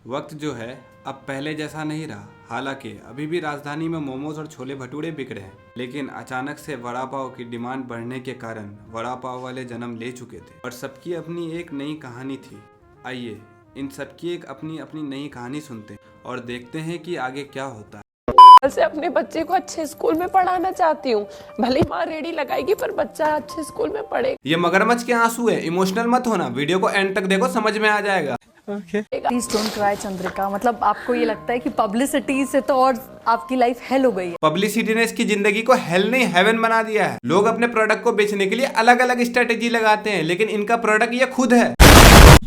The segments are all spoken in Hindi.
वक्त जो है अब पहले जैसा नहीं रहा। हालांकि अभी भी राजधानी में मोमोज और छोले भटूरे बिक रहे हैं, लेकिन अचानक से वड़ा पाव की डिमांड बढ़ने के कारण वड़ा पाव वाले जन्म ले चुके थे और सबकी अपनी एक नई कहानी थी। आइए इन सबकी एक अपनी अपनी नई कहानी सुनते हैं और देखते हैं कि आगे क्या होता है। से अपने बच्चे को अच्छे स्कूल में पढ़ाना चाहती हूँ। भले माँ रेडी लगाएगी पर बच्चा अच्छे स्कूल में पढ़ेगा। ये मगरमच्छ के आंसू है, इमोशनल मत होना, वीडियो को एंड तक देखो, समझ में आ जाएगा। Please don't cry Chandrika. मतलब आपको ये लगता है कि पब्लिसिटी से तो और आपकी लाइफ हेल हो गई है? पब्लिसिटी ने इसकी जिंदगी को हेल नहीं हेवन बना दिया है। लोग अपने प्रोडक्ट को बेचने के लिए अलग अलग स्ट्रेटेजी लगाते हैं, लेकिन इनका प्रोडक्ट ये खुद है।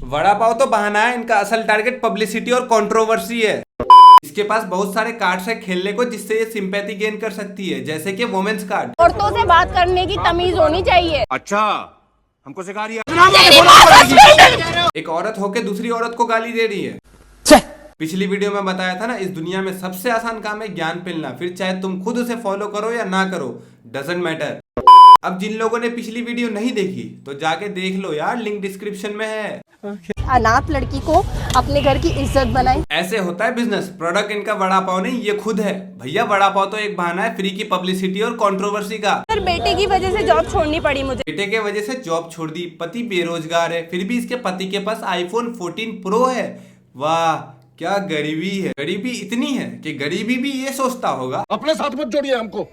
वड़ा पाव तो बहाना है, इनका असल टारगेट पब्लिसिटी और कंट्रोवर्सी है। इसके पास बहुत सारे कार्ड्स है खेलने को जिससे ये सिंपैथी गेन कर सकती है, जैसे कि वुमेन्स कार्ड। औरतों से बात करने की तमीज होनी चाहिए। अच्छा, हमको सिखा रही है। एक औरत होके दूसरी औरत को गाली दे रही है। पिछली वीडियो में बताया था ना, इस दुनिया में सबसे आसान काम है ज्ञान फैलाना, फिर चाहे तुम खुद उसे फॉलो करो या ना करो, डजंट मैटर। अब जिन लोगों ने पिछली वीडियो नहीं देखी तो जाके देख लो यार, लिंक डिस्क्रिप्शन में है। अनाथ लड़की को अपने घर की इज्जत बनाई। ऐसे होता है बिजनेस। प्रोडक्ट इनका वड़ा पाव नहीं, ये खुद है। भैया वड़ा पाव तो एक बहाना है फ्री की पब्लिसिटी और कंट्रोवर्सी का। सर बेटे की वजह से जॉब छोड़नी पड़ी मुझे। बेटे के वजह से जॉब छोड़ दी, पति बेरोजगार है, फिर भी इसके पति के पास आईफोन 14 प्रो है। वाह क्या गरीबी है। गरीबी इतनी है कि गरीबी भी ये सोचता होगा अपने साथ मत जोड़िए, हमको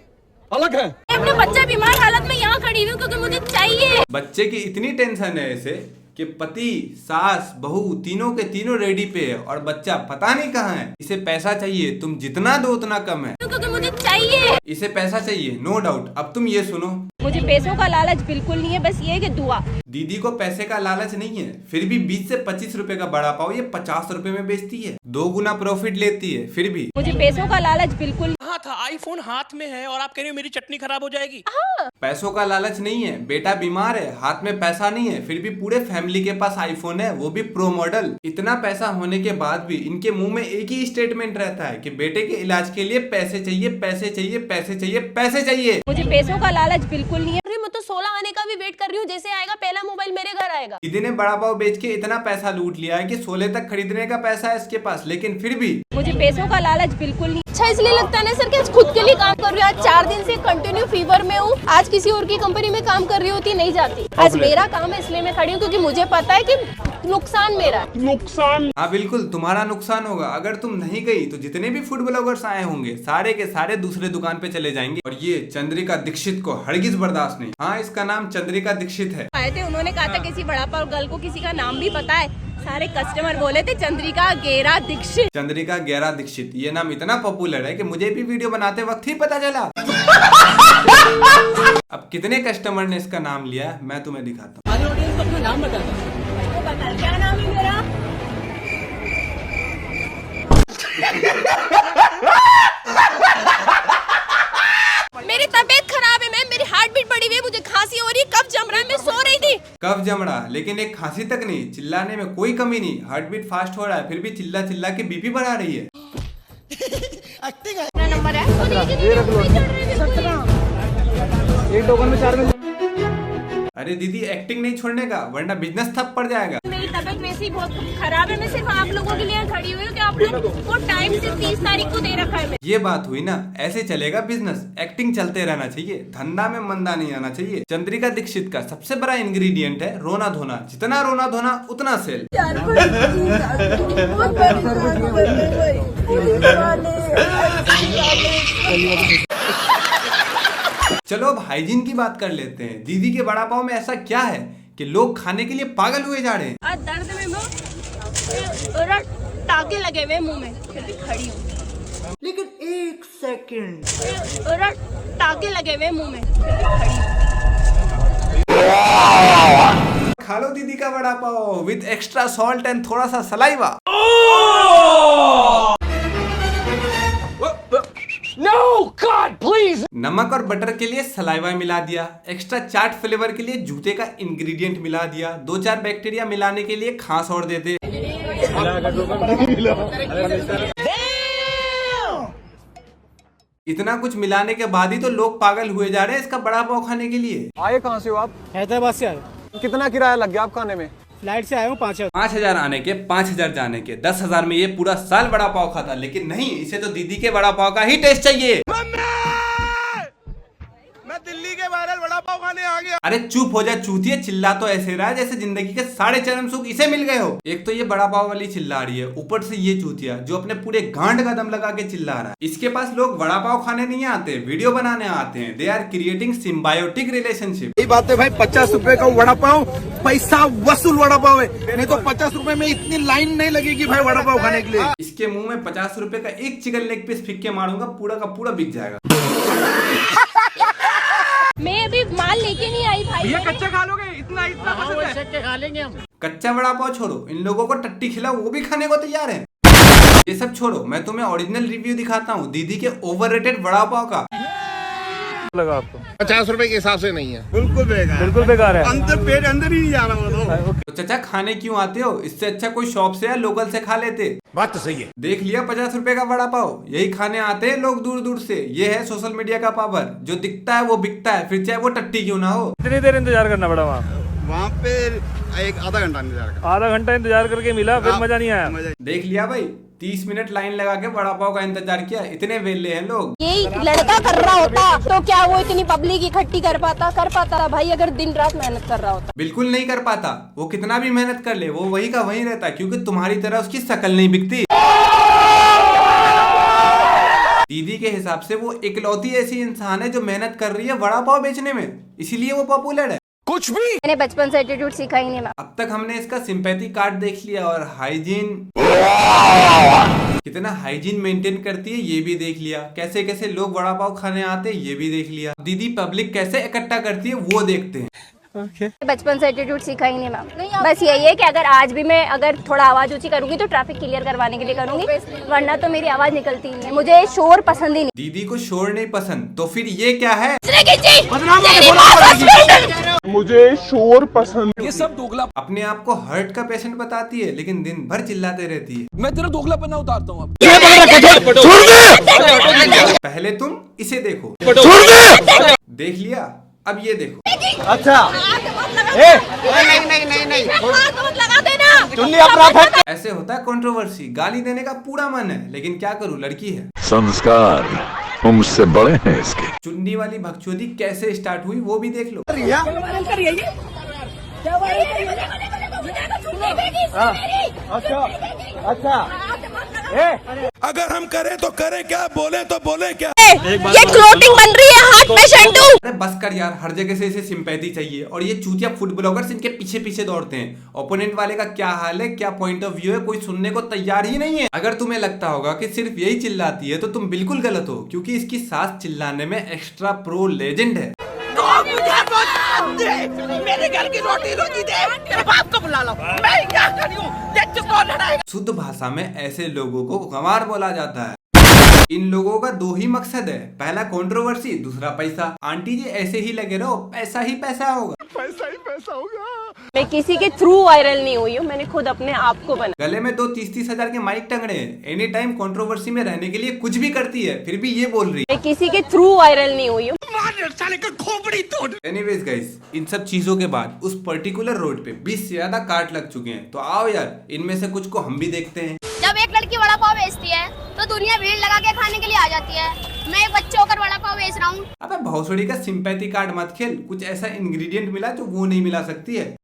अलग है। अपने बच्चा बीमार हालत में यहाँ खड़ी हुई क्योंकि मुझे चाहिए। बच्चे की इतनी टेंशन है इसे कि पति सास बहू तीनों के तीनों रेडी पे है और बच्चा पता नहीं कहाँ है। इसे पैसा चाहिए, तुम जितना दो उतना कम है, क्योंकि मुझे चाहिए। इसे पैसा चाहिए, नो डाउट। अब तुम ये सुनो, मुझे पैसों का लालच बिल्कुल नहीं है, बस ये है कि दुआ। दीदी को पैसे का लालच नहीं है, फिर भी 20 से 25 रुपए का बड़ा पाव ये 50 रुपए में बेचती है, 2 गुना प्रॉफिट लेती है। फिर भी मुझे पैसों का लालच बिल्कुल था, आईफोन हाथ में है और आप कह रहे हो मेरी चटनी खराब हो जाएगी। पैसों का लालच नहीं है, बेटा बीमार है, हाथ में पैसा नहीं है, फिर भी पूरे फैमिली के पास आईफोन है, वो भी प्रो मॉडल। इतना पैसा होने के बाद भी इनके मुंह में एक ही स्टेटमेंट रहता है कि बेटे के इलाज के लिए पैसे चाहिए, पैसे चाहिए, पैसे चाहिए, पैसे चाहिए। मुझे पैसों का लालच बिल्कुल नहीं है। मैं तो 16 आने का भी वेट कर रही हूँ, जैसे आएगा पहला मोबाइल मेरे घर आएगा। दीदी ने बड़ा पाव बेच के इतना पैसा लूट लिया है कि 16 तक खरीदने का पैसा है इसके पास, लेकिन फिर भी मुझे पैसों का लालच बिल्कुल नहीं। अच्छा इसलिए लगता है ना सर कि आज खुद के लिए काम कर रही हूँ। आज 4 दिन से कंटिन्यू फीवर में हूँ। आज किसी और की कंपनी में काम कर रही होती नहीं जाती। आज मेरा काम है इसलिए मैं खड़ी हूँ, क्योंकि मुझे पता है कि नुकसान मेरा है। नुकसान? हाँ बिल्कुल तुम्हारा नुकसान होगा। अगर तुम नहीं गई तो जितने भी फूड ब्लॉगर्स आए होंगे सारे के सारे दूसरे दुकान पे चले जाएंगे और ये चंद्रिका दीक्षित को हरगिज बर्दाश्त नहीं। हाँ इसका नाम चंद्रिका दीक्षित है। आए थे, उन्होंने कहा था किसी बड़ा पाव गर्ल को किसी का नाम भी पता है। सारे कस्टमर बोले थे चंद्रिका गेरा दीक्षित। चंद्रिका गेरा दीक्षित ये नाम इतना पॉपुलर है कि मुझे भी वीडियो बनाते वक्त ही पता चला। अब कितने कस्टमर ने इसका नाम लिया मैं तुम्हें दिखाता हूँ। नाम बताता क्या नाम है मेरा? मेरी तबीयत खराब है मैम, मेरी हार्ट बीट बढ़ी हुई है, मुझे खांसी हो रही है, कब जम रहा है, मैं सो रही थी। कब जम रहा, लेकिन एक खांसी तक नहीं, चिल्लाने में कोई कमी नहीं, हार्ट बीट फास्ट हो रहा है, फिर भी चिल्ला चिल्ला के बीपी बढ़ा रही है। अपना नंबर है एक टोकन में 4 में। अरे दीदी एक्टिंग नहीं छोड़ने का, वरना बिजनेस ठप पड़ जाएगा। मेरी तबीयत वैसे ही बहुत खराब है, मैं सिर्फ आप लोगों के लिए खड़ी हुई हूँ कि आपने वो टाइम से 30 तारीख को दे रखा है। ये बात हुई ना, ऐसे चलेगा बिजनेस, एक्टिंग चलते रहना चाहिए, धंधा में मंदा नहीं आना चाहिए। चंद्रिका दीक्षित का सबसे बड़ा इंग्रेडिएंट है रोना धोना, जितना रोना धोना उतना सेल। चलो अब हाइजीन की बात कर लेते हैं। दीदी के बड़ा पाव में ऐसा क्या है कि लोग खाने के लिए पागल हुए जा रहे हैं? आज दर्द में मैं टाके लगे हुए मुंह में, फिर भी खड़ी हूँ। लेकिन 1 सेकंड, टाके लगे हुए मुंह में, फिर भी खड़ी हूँ। खा लो दीदी का बड़ा पाव विद एक्स्ट्रा सॉल्ट एंड थोड़ा सा सलाइवा। No, God, please! नमक और बटर के लिए सलाइवा मिला दिया, एक्स्ट्रा चाट फ्लेवर के लिए जूते का इंग्रेडिएंट मिला दिया, 2-4 बैक्टीरिया मिलाने के लिए खांस और देते। इतना कुछ मिलाने के बाद ही तो लोग पागल हुए जा रहे हैं इसका बड़ा पाव खाने के लिए। आए कहाँ से हो आप? हैदराबाद से आए। कितना किराया लग गया आप खाने में? फ्लाइट से आया हूँ 5,000। 5,000 आने के 5,000 जाने के 10,000 में ये पूरा साल वड़ा पाव खाता, लेकिन नहीं, इसे तो दीदी के वड़ा पाव का ही टेस्ट चाहिए। मैं दिल्ली के वायरल वड़ा पाव खाने आ गया। अरे चुप हो जा चूतिए, चिल्ला तो ऐसे रहा है जैसे जिंदगी के सारे चरम सुख इसे मिल गए हो। एक तो ये बड़ा पाव वाली चिल्ला रही है, ऊपर से ये चूतिया जो अपने पूरे गांड का दम लगा के चिल्ला रहा है। इसके पास लोग वड़ा पाव खाने नहीं आते, वीडियो बनाने आते हैं। They are creating symbiotic relationship. यही बात है भाई, 50 रुपए का वड़ा पाव पैसा वसूल वड़ा पाव है, नहीं तो 50 रुपए में इतनी लाइन नहीं लगेगी भाई वड़ा पाव खाने के लिए। इसके मुंह में 50 रुपए का एक चिकन लेग पीस फिक के मारूंगा, पूरा का पूरा बिक जाएगा। मैं अभी माल लेके नहीं आई भाई। ये कच्चा खा लोगे? इतना पसंद है? खा लेंगे हम। कच्चा वड़ा पाव छोड़ो, इन लोगों को टट्टी खिलाओ वो भी खाने को तैयार है। ये सब छोड़ो, मैं तुम्हें ओरिजिनल रिव्यू दिखाता हूँ दीदी के ओवररेटेड वड़ा पाव का। लगा आपको 50 रुपए के हिसाब से नहीं है, बिल्कुल बेकार है। अंदर पेट अंदर ही नहीं जा रहा वो तो चाचा खाने क्यों आते हो? इससे अच्छा कोई शॉप से या लोकल से खा लेते। बात तो सही है। देख लिया 50 रुपए का वड़ा पाव, यही खाने आते हैं लोग दूर दूर से। ये है सोशल मीडिया का पावर, जो दिखता है वो बिकता है, फिर चाहे वो टट्टी क्यों ना हो। कितनी देर इंतजार करना पड़ा वहाँ पे एक आधा घंटा इंतजार कर। आधा घंटा इंतजार करके मिला, फिर मजा नहीं आया। देख लिया भाई, 30 मिनट लाइन लगा के वड़ा पाव का इंतजार किया। इतने वेले हैं लोग। यही लड़का कर रहा होता तो क्या वो इतनी पब्लिक इकट्ठी कर पाता भाई? अगर दिन रात मेहनत कर रहा होता। बिल्कुल नहीं कर पाता। वो कितना भी मेहनत कर ले, वो वही का वही रहता, क्योंकि तुम्हारी तरह उसकी शक्ल नहीं बिकती। दीदी के हिसाब से वो इकलौती ऐसी इंसान है जो मेहनत कर रही है वड़ा पाव बेचने में, इसीलिए वो पॉपुलर है। कुछ भी मैंने बचपन से एटीट्यूड सीखा ही नहीं। अब तक हमने इसका सिंपैथी कार्ड देख लिया और हाइजीन, कितना हाइजीन मेंटेन करती है ये भी देख लिया। कैसे कैसे लोग वड़ा पाव खाने आते हैं ये भी देख लिया। दीदी पब्लिक कैसे इकट्ठा करती है वो देखते हैं। बचपन से एटीट्यूड सीखा ही नहीं मैम। बस यही है कि अगर आज भी मैं अगर थोड़ा आवाज ऊंची करूंगी तो ट्रैफिक क्लियर करवाने के लिए करूंगी, वरना तो मेरी आवाज निकलती ही नहीं। मुझे शोर पसंद ही नहीं। दीदी को शोर नहीं पसंद, तो फिर ये क्या है? मुझे शोर पसंद। ये सब दोगला। अपने आप को हर्ट का पेशेंट बताती है, लेकिन दिन भर चिल्लाते रहती है। मैं तेरा दोगलापना उतारता हूँ। पहले तुम इसे देखो, देख लिया, अब ये देखो। अच्छा नहीं लगा देना। चुन्नी अपराध है। ऐसे होता है कंट्रोवर्सी। गाली देने का पूरा मन है, लेकिन क्या करूं, लड़की है। संस्कार उम्र बड़े हैं इसके। चुन्नी वाली भगचोदी कैसे स्टार्ट हुई वो भी देख लो। अगर हम करें तो करें क्या, बोले तो बोले क्या। ये क्लोटिंग बन रही है, हार्ट पेशेंट हूँ। अरे बस कर यार, हर जगह से इसे सिंपैथी चाहिए। और ये चूतिया फूड ब्लॉगर्स इनके पीछे पीछे दौड़ते हैं। ओपोनेंट वाले का क्या हाल है, क्या पॉइंट ऑफ व्यू है, कोई सुनने को तैयार ही नहीं है। अगर तुम्हें लगता होगा कि सिर्फ यही चिल्लाती है तो तुम बिल्कुल गलत हो, क्योंकि इसकी सास चिल्लाने में एक्स्ट्रा प्रो लेजेंड है। मेरे घर की रोटी रोटी दे, मेरे बाप को बुला लो, मैं क्या करूं? शुद्ध भाषा में ऐसे लोगों को गंवार बोला जाता है। इन लोगों का दो ही मकसद है, पहला कंट्रोवर्सी, दूसरा पैसा। आंटी जी ऐसे ही लगे रहो, पैसा ही पैसा होगा। पैसा ही पैसा होगा। मैं किसी के थ्रू वायरल नहीं हुई हूँ, मैंने खुद अपने आप को बना। गले में 2-30 हजार के माइक टंगड़े हैं, एनी टाइम कंट्रोवर्सी में रहने के लिए कुछ भी करती है, फिर भी ये बोल रही है। मैं किसी के थ्रू वायरल नहीं हुई हूँ। एनीवेज गाइस, इन सब चीजों के बाद उस पर्टिकुलर रोड पे 20 से ज्यादा कार्ट लग चुके हैं। तो आओ यार, इनमें से कुछ को हम भी देखते हैं। जब एक लड़की वड़ा पाव बेचती है तो दुनिया भीड़ लगा के खाने के लिए आ जाती है। मैं एक बच्चे होकर वड़ा पाव बेच रहा हूँ। अबे भौसड़ी का सिंपैथी कार्ड मत खेल, कुछ ऐसा इंग्रेडिएंट मिला जो वो नहीं मिला सकती है।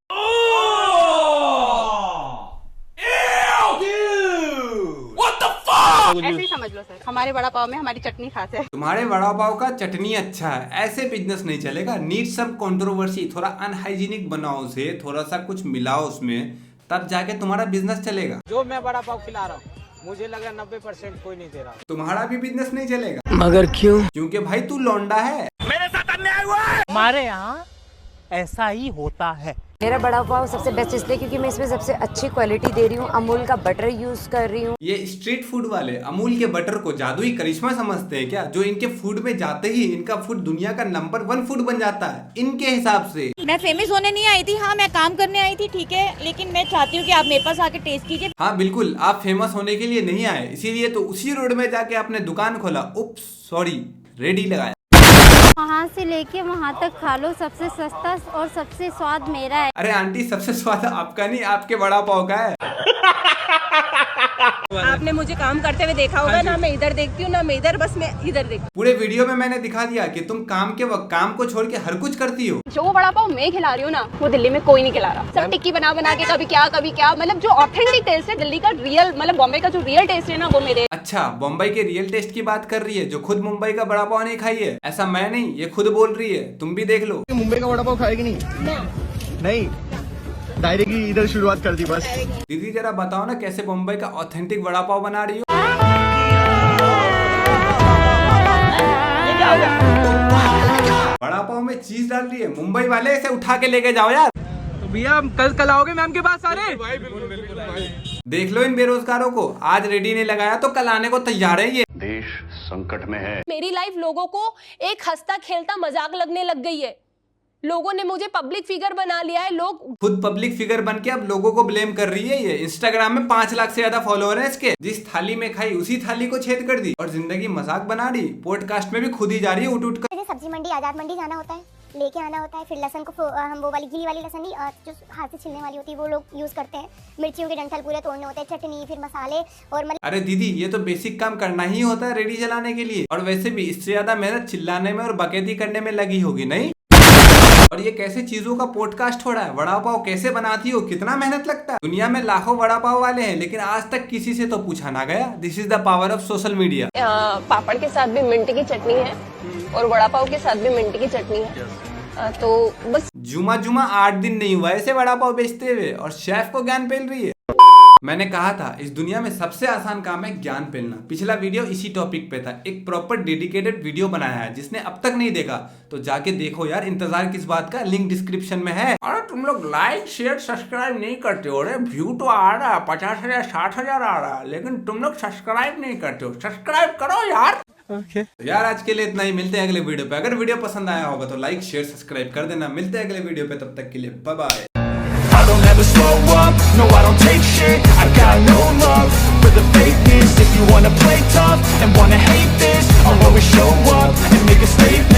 ऐसे ही समझ लो सर, हमारे वड़ा पाव में हमारी चटनी खास है। तुम्हारे वड़ा पाव का चटनी अच्छा है, ऐसे बिजनेस नहीं चलेगा। नीड सम कंट्रोवर्सी, थोड़ा अनहाइजीनिक बनाओ उसे, थोड़ा सा कुछ मिलाओ उसमें, तब जाके तुम्हारा बिजनेस चलेगा। जो मैं वड़ा पाव खिला रहा हूँ, मुझे लगा 90% कोई नहीं दे रहा। तुम्हारा भी बिजनेस नहीं चलेगा। मगर क्यों? क्योंकि भाई तू लौंडा है। मेरे साथ अन्याय हुआ है। हमारे यहाँ ऐसा ही होता है। मेरा वड़ा पाव सबसे बेस्ट इसलिए क्योंकि मैं इसमें सबसे अच्छी क्वालिटी दे रही हूँ, अमूल का बटर यूज कर रही हूँ। ये स्ट्रीट फूड वाले अमूल के बटर को जादुई करिश्मा समझते हैं क्या, जो इनके फूड में जाते ही इनका फूड दुनिया का नंबर 1 फूड बन जाता है इनके हिसाब से। मैं फेमस होने नहीं आई थी, हाँ मैं काम करने आई थी, ठीक है, लेकिन मैं चाहती हूँ कि आप मेरे पास आके टेस्ट कीजिए। हाँ बिल्कुल, आप फेमस होने के लिए नहीं आए, इसीलिए तो उसी रोड में जाके आपने दुकान खोला। उप्स सॉरी, रेडी लगाया। वहाँ से लेके वहाँ तक खा लो, सबसे सस्ता और सबसे स्वाद मेरा है। अरे आंटी, सबसे स्वाद आपका नहीं, आपके वड़ा पाव का है। आपने मुझे काम करते हुए देखा होगा ना, मैं इधर देखती हूँ ना मैं इधर, बस मैं इधर देखती पूरे वीडियो में मैंने दिखा दिया कि तुम काम के वक्त काम को छोड़ के हर कुछ करती हो। जो वड़ा पाव मैं खिला रही हूँ ना, वो दिल्ली में कोई नहीं खिला रहा। सब टिक्की बना बना के कभी क्या, मतलब जो ऑथेंटिक टेस्ट है दिल्ली का, रियल मतलब बॉम्बे का जो रियल टेस्ट है ना, वो मेरे। अच्छा, बम्बई के रियल टेस्ट की बात कर रही है, जो खुद मुंबई का वड़ा पाव नहीं खाई है। ऐसा मैं नहीं, ये खुद बोल रही है, तुम भी देख लो। मुंबई का वड़ा पाव खाएगी नहीं, डायरेक्ट इधर शुरुआत कर दी बस। दीदी जरा बताओ ना, कैसे मुंबई का ऑथेंटिक वड़ा पाव बना रही हो? वड़ा पाव में चीज डाल रही है। मुंबई वाले इसे उठा के लेके जाओ यार। तो भैया कल आओगे मैम के पास सारे? देख लो इन बेरोजगारों को, आज रेडी नहीं लगाया तो कल आने को तैयार है। ये देश संकट में है। मेरी लाइफ लोगों को एक हंसता खेलता मजाक लगने लग गई है। लोगों ने मुझे पब्लिक फिगर बना लिया है। लोग खुद पब्लिक फिगर बन के अब लोगों को ब्लेम कर रही है। ये इंस्टाग्राम में 5 लाख से ज्यादा फॉलोअर है इसके। जिस थाली में खाई उसी थाली को छेद कर दी और जिंदगी मजाक बना दी। पॉडकास्ट में भी खुद ही जा रही है उठ उठ कर। सब्जी मंडी, आजाद मंडी जाना होता है, लेके आना होता है। फिर लहसन को हम वो वाली गीली वाली लहसन जो हाथ से छिलने वाली होती है वो लोग यूज करते हैं। मिर्चियों के डंठल पूरे तोड़ने होते हैं, चटनी, फिर मसाले और अरे दीदी, ये तो बेसिक काम करना ही होता है रेडी चलाने के लिए। और वैसे भी इससे ज्यादा मेहनत चिल्लाने में और बकैती करने में लगी होगी नहीं? और ये कैसे चीजों का पॉडकास्ट हो रहा है। वड़ा पाव कैसे बनाती हो, कितना मेहनत लगता है। दुनिया में लाखों वड़ा पाव वाले हैं, लेकिन आज तक किसी से तो पूछा ना गया। This is the power of social media. Papad के साथ भी मिंट की चटनी है और वड़ा पाव के साथ भी मिंट की चटनी है। तो बस जुमा 8 दिन नहीं हुआ ऐसे वड़ा पाव बेचते हुए और शेफ को ज्ञान पेल रही है। मैंने कहा था इस दुनिया में सबसे आसान काम है ज्ञान पेलना। पिछला वीडियो इसी टॉपिक पे था। एक प्रॉपर डेडिकेटेड वीडियो बनाया है, जिसने अब तक नहीं देखा तो जाके देखो यार। इंतजार किस बात का, लिंक डिस्क्रिप्शन में है। और तुम लोग लाइक शेयर सब्सक्राइब नहीं करते हो। अरे व्यू तो आ रहा है 50,000 60,000 आ रहा है, लेकिन तुम लोग सब्सक्राइब नहीं करते हो। सब्सक्राइब करो यार। तो यार आज के लिए इतना ही। मिलते हैं अगले वीडियो पे। अगर वीडियो पसंद आया होगा तो लाइक शेयर सब्सक्राइब कर देना। मिलते हैं अगले वीडियो पे, तब तक के लिए bye bye. I don't ever slow up, no I don't take shit. I got no love for the fakeness. If you wanna play tough and wanna hate this, I'll always show up and make a statement.